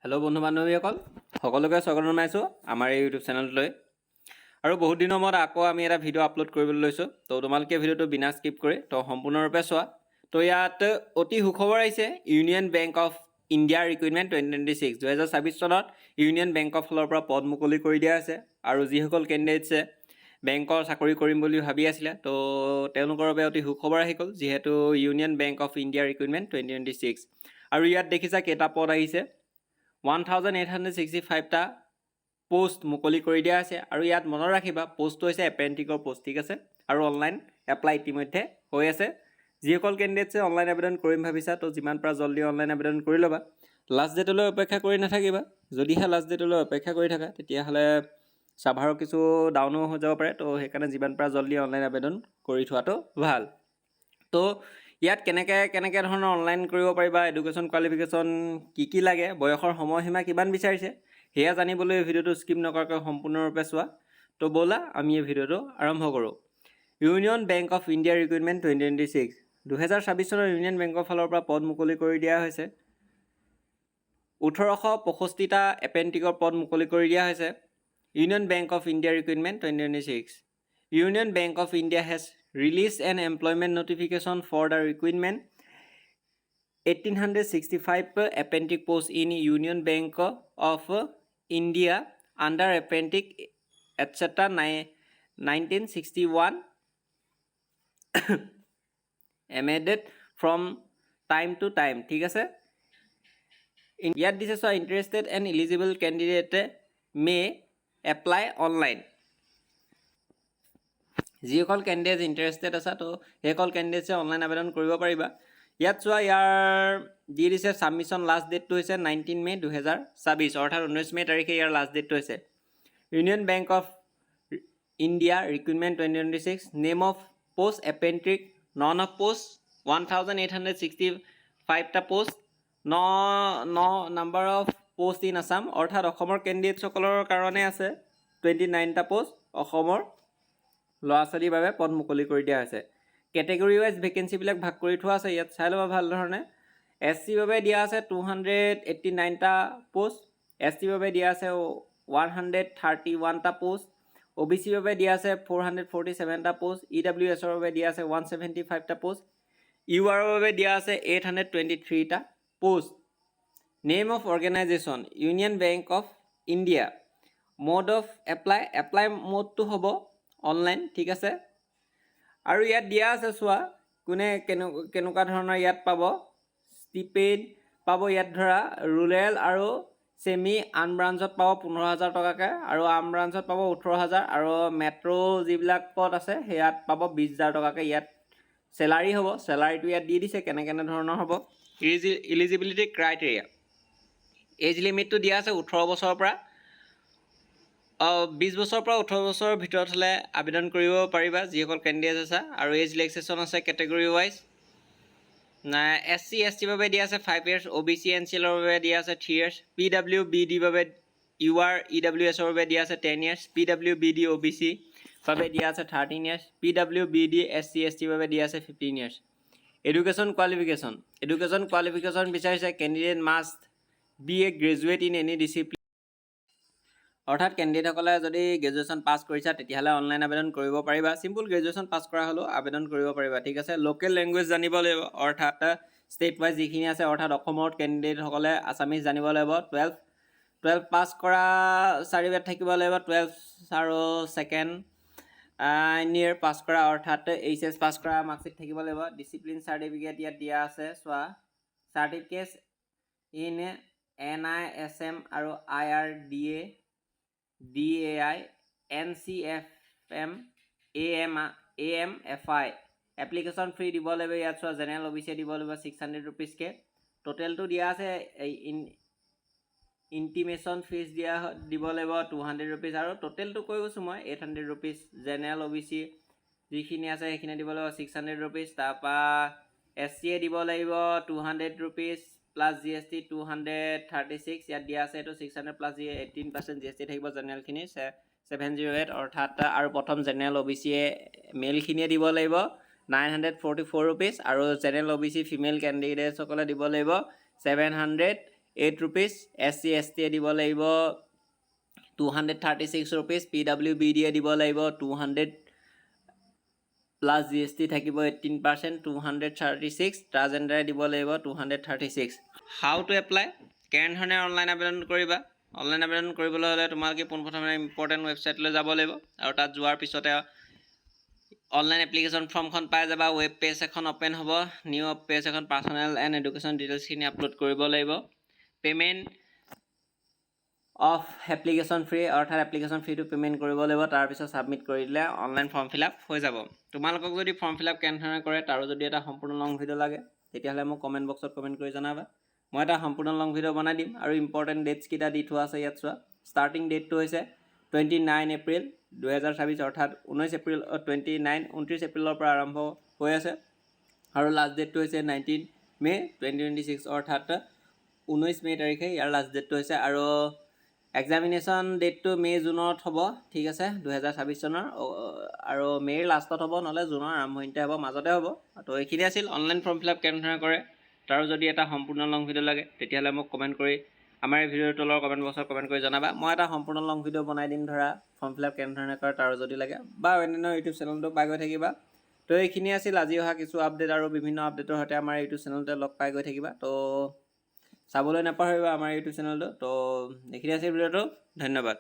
Hello' বন্ধু বান্ধৱীসকল সকলোকে স্বাগত জনাইছোঁ আমাৰ এই ইউটিউব চেনেলটোলৈ আৰু বহুত দিনৰ মূৰত আকৌ আমি এটা ভিডিঅ' আপলোড কৰিবলৈ লৈছোঁ তো তোমালোকে ভিডিঅ'টো বিনা স্কিপ কৰি তো সম্পূৰ্ণৰূপে চোৱা তো ইয়াত অতি সুখবৰ আহিছে ইউনিয়ন বেংক অফ ইণ্ডিয়াৰ ৰিক্ৰুইটমেণ্ট 2026 2026 চনত ইউনিয়ন বেংকৰ ফালৰ পৰা পদ মুকলি কৰি দিয়া আছে আৰু যিসকল কেণ্ডিডেটছে বেংকৰ চাকৰি কৰিম বুলি ভাবি আছিলে তো তেওঁলোকৰ বাবে অতি সুখবৰ আহি গ'ল যিহেতু ইউনিয়ন বেংক অফ ইণ্ডিয়াৰ ৰিক্ৰুইটমেণ্ট 2026 আৰু ইয়াত দেখিছা কেইটা পদ আহিছে 1865টা পোষ্ট মুকলি কৰি দিয়া আছে আৰু ইয়াত মনত ৰাখিবা পোষ্টটো হৈছে এপ্ৰেণ্টিকৰ পোষ্ট ঠিক আছে আৰু অনলাইন এপ্লাই ইতিমধ্যে হৈ আছে যিসকল কেণ্ডিডেটছে অনলাইন আবেদন কৰিম ভাবিছা তো যিমান পৰা জলদি অনলাইন আবেদন কৰি ল'বা লাষ্ট ডেটলৈ অপেক্ষা কৰি নাথাকিবা যদিহে লাষ্ট ডেটলৈ অপেক্ষা কৰি থাকা তেতিয়াহ'লে সাৰ্ভাৰৰ কিছু ডাউনো হৈ যাব পাৰে তো সেইকাৰণে যিমান পৰা জলদি অনলাইন আবেদন কৰি থোৱাটো ভাল তো ইয়াত কেনেকৈ ধৰণৰ অনলাইন কৰিব পাৰিবা এডুকেশ্যন কোৱালিফিকেশ্যন কি লাগে বয়সৰ সময়সীমা কিমান বিচাৰিছে সেয়া জানিবলৈ এই ভিডিঅ'টো স্কিপ নকৰাকৈ সম্পূৰ্ণৰূপে চোৱা তো ব'লা আমি এই ভিডিঅ'টো আৰম্ভ কৰোঁ union bank of India recruitment 2026 2026 চনৰ ইউনিয়ন বেংকৰ ফালৰ পৰা পদ মুকলি কৰি দিয়া হৈছে 1865টা এপ্ৰেণ্টিকৰ পদ মুকলি কৰি দিয়া হৈছে union bank of India recruitment 2026 Union Bank of India has released an employment notification for the recruitment 1865 apprentice post in Union Bank of India under apprentice etc. 1961 amended from time to time ঠিক আছে ইয়াত দিছে so interested and eligible candidate may apply online যিসকল candidate interested আছে তো সেইসকল কেণ্ডিডেটছে online আবেদন কৰিব পাৰিবা ইয়াত চোৱা ইয়াৰ দি দিছে ছাবমিশ্যন লাষ্ট ডেটটো হৈছে 19 মে 2026 অৰ্থাৎ 19 মে তাৰিখে ইয়াৰ লাষ্ট ডেটটো হৈছে union bank of India recruitment 2026 name of post apprentice no of post 1865টা post number of post in Assam অৰ্থাৎ অসমৰ কেণ্ডিডেটসকলৰ কাৰণে আছে 29টা পোষ্ট অসমৰ ল'ৰা ছোৱালীৰ বাবে পদ মুকলি কৰি দিয়া হৈছে কেটেগৰী ৱাইজ ভেকেঞ্চিবিলাক ভাগ কৰি থোৱা আছে ইয়াত চাই ল'বা ভাল ধৰণে এছ চিৰ বাবে দিয়া আছে 289টা পোষ্ট এছ টিৰ বাবে দিয়া আছে 131টা পোষ্ট অ' বি চিৰ বাবে দিয়া আছে 447টা পোষ্ট ই ডাব্লিউ এছৰ বাবে দিয়া আছে 175টা পোষ্ট ইউ আৰৰ বাবে দিয়া আছে 823টা post name of organisation union bank of India mode of apply মোডটো হ'ব অনলাইন ঠিক আছে আৰু ইয়াত দিয়া আছে চোৱা কোনে কেনেকুৱা ধৰণৰ ইয়াত পাব ষ্টিপেড পাব ইয়াত ধৰা ৰুৰেল আৰু চেমি আন ব্ৰাঞ্চত পাব 15,000 টকাকৈ আৰু আন ব্ৰাঞ্চত পাব 18,000 আৰু মেট্ৰ' যিবিলাক পদ আছে সেয়াত পাব 20,000 টকাকৈ ইয়াত চেলাৰী হ'ব চেলাৰীটো ইয়াত দি দিছে কেনে ধৰণৰ হ'ব ইলিজিবিলিটি ক্ৰাইটেৰিয়া এজ লিমিটটো দিয়া আছে 18 বছৰৰ পৰা 20 বছৰৰ পৰা 18 বছৰৰ ভিতৰত হ'লে আবেদন কৰিব পাৰিবা যিসকল কেণ্ডিডেট আছে আৰু এজ ৰিলেক্সেশ্যন আছে category wise S C S টিৰ বাবে দিয়া আছে 5 years অ' বি চি এন চি এলৰ বাবে দিয়া আছে 3 years পি ডাব্লিউ বি ডিৰ বাবে ইউ আৰ ই ডাব্লিউ এছৰ বাবে দিয়া আছে 10 years P W B D O' B C বাবে দিয়া আছে 13 years P W B D S C S টিৰ বাবে দিয়া আছে 15 years এডুকেশ্যন কোৱালিফিকেশ্যন বিচাৰিছে candidate must be a graduate in any discipline অৰ্থাৎ কেণ্ডিডেটসকলে যদি গ্ৰেজুৱেশ্যন পাছ কৰিছা তেতিয়াহ'লে অনলাইন আবেদন কৰিব পাৰিবা চিম্পল গ্ৰেজুৱেশ্যন পাছ কৰা হ'লেও আবেদন কৰিব পাৰিবা ঠিক আছে লোকেল লেংগুৱেজ জানিব লাগিব অৰ্থাৎ ষ্টেট ৱাইজ যিখিনি আছে অৰ্থাৎ অসমৰ কেণ্ডিডেটসকলে আছামিজ জানিব লাগিব 12 পাছ কৰা চাৰ্টিফিকেট থাকিব লাগিব 12 আৰু ছেকেণ্ড ইয়েৰ পাছ কৰা অৰ্থাৎ এইচ পাছ কৰা মাৰ্কশ্বিট থাকিব লাগিব ডিচিপ্লিন চাৰ্টিফিকেট ইয়াত দিয়া আছে চোৱা চাৰ্টিফিকেট ইন NISM আৰু IRDA DAI NCFM AMFI application free দিব লাগিব ইয়াত চোৱা জেনেৰেল অ' বি চিয়ে দিব লাগিব 600 ৰুপিজকৈ টোটেলটো দিয়া আছে ইণ্টিমেশ্যন ফিজ দিব লাগিব 200 ৰুপিজ আৰু টোটেলটো কৈ গৈছোঁ মই 800 ৰুপিজ জেনেৰেল অ' বি চি যিখিনি আছে সেইখিনি দিব লাগিব 600 ৰুপিজ তাৰপৰা এছ চিয়ে দিব লাগিব 200 rupees plus G S T 236 ইয়াত দিয়া আছে এইটো 600 প্লাছ 18% জি এছ টি থাকিব জেনেৰেলখিনি 708 অৰ্থাৎ আৰু প্ৰথম জেনেৰেল অ' বি চিয়ে মেলখিনিয়ে দিব লাগিব 944 ৰুপিজ আৰু জেনেৰেল অ' বি চি ফিমেল কেণ্ডিডেটসকলে দিব লাগিব 780 8 rupees, SC ST দিব লাগিব 236 rupees, PWBD দিব লাগিব 200 plus GST থাকিব 18%, 236, ট্ৰান্সজেণ্ডাৰে দিব লাগিব 236. How to apply? কেনেধৰণে অনলাইন আবেদন কৰিবা? অনলাইন আবেদন কৰিবলৈ হ'লে তোমালোকে পোনপ্ৰথমে ইম্পৰ্টেণ্ট ৱেবছাইটলৈ যাব লাগিব আৰু তাত যোৱাৰ পিছতে অনলাইন এপ্লিকেশ্যন ফৰ্মখন পাই যাবা। ৱেব পেজ এখন অ'পেন হ'ব, নিউ পেজ এখন পাৰ্চনেল এণ্ড এডুকেশ্যন ডিটেইলছখিনি আপলোড কৰিব লাগিব। পে'মেণ্ট অফ এপ্লিকেশ্যন ফ্ৰী, অৰ্থাৎ এপ্লিকেশ্যন ফ্ৰীটো পে'মেণ্ট কৰিব লাগিব। তাৰপিছত ছাবমিট কৰি দিলে অনলাইন ফৰ্ম ফিল আপ হৈ যাব। তোমালোকক যদি ফৰ্ম ফিল আপ কেনেধৰণে কৰে তাৰো যদি এটা সম্পূৰ্ণ লং ভিডিঅ' লাগে তেতিয়াহ'লে মোক কমেণ্ট বক্সত কমেণ্ট কৰি জনাবা। মই এটা সম্পূৰ্ণ লং ভিডিঅ' বনাই দিম আৰু ইম্পৰ্টেণ্ট ডেটছকেইটা দি থোৱা আছে ইয়াত চোৱা। ষ্টাৰ্টিং ডেটটো হৈছে 29 এপ্ৰিল 2024, অৰ্থাৎ 29 এপ্ৰিলৰ পৰা আৰম্ভ হৈ আছে আৰু লাষ্ট ডেটটো হৈছে 19 মে 2026, অৰ্থাৎ 19 মে তাৰিখে ইয়াৰ লাষ্ট ডেটটো হৈছে। আৰু এক্সামিনেশ্যন ডেটটো মে-জুনত হ'ব, ঠিক আছে, 2026 চনৰ, আৰু মে'ৰ লাষ্টত হ'ব, নহ'লে জুনৰ আৰম্ভণিতে হ'ব, মাজতে হ'ব। তো এইখিনি আছিল অনলাইন ফৰ্ম ফিল আপ কেনেধৰণে কৰে। তাৰো যদি এটা সম্পূৰ্ণ লং ভিডিঅ' লাগে তেতিয়াহ'লে মোক কমেণ্ট কৰি আমাৰ এই ভিডিঅ'ৰ তলৰ কমেণ্ট বক্সত কমেণ্ট কৰি জনাবা। মই এটা সম্পূৰ্ণ লং ভিডিঅ' বনাই দিম ধৰা ফৰ্ম ফিল আপ কেনেধৰণে কৰে তাৰো যদি লাগে, বা অন্যান্য ইউটিউব চেনেলটো পাই গৈ থাকিবা। তো এইখিনি আছিল আজি অহা কিছু আপডেট আৰু বিভিন্ন আপডেটৰ সৈতে আমাৰ ইউটিউব চেনেলতে লগ পাই গৈ থাকিবা। তো চাবলৈ নাপাহৰিবা আমাৰ ইউটিউব চেনেলটো। তো এইখিনি আছিল ভিডিঅ'টো, ধন্যবাদ।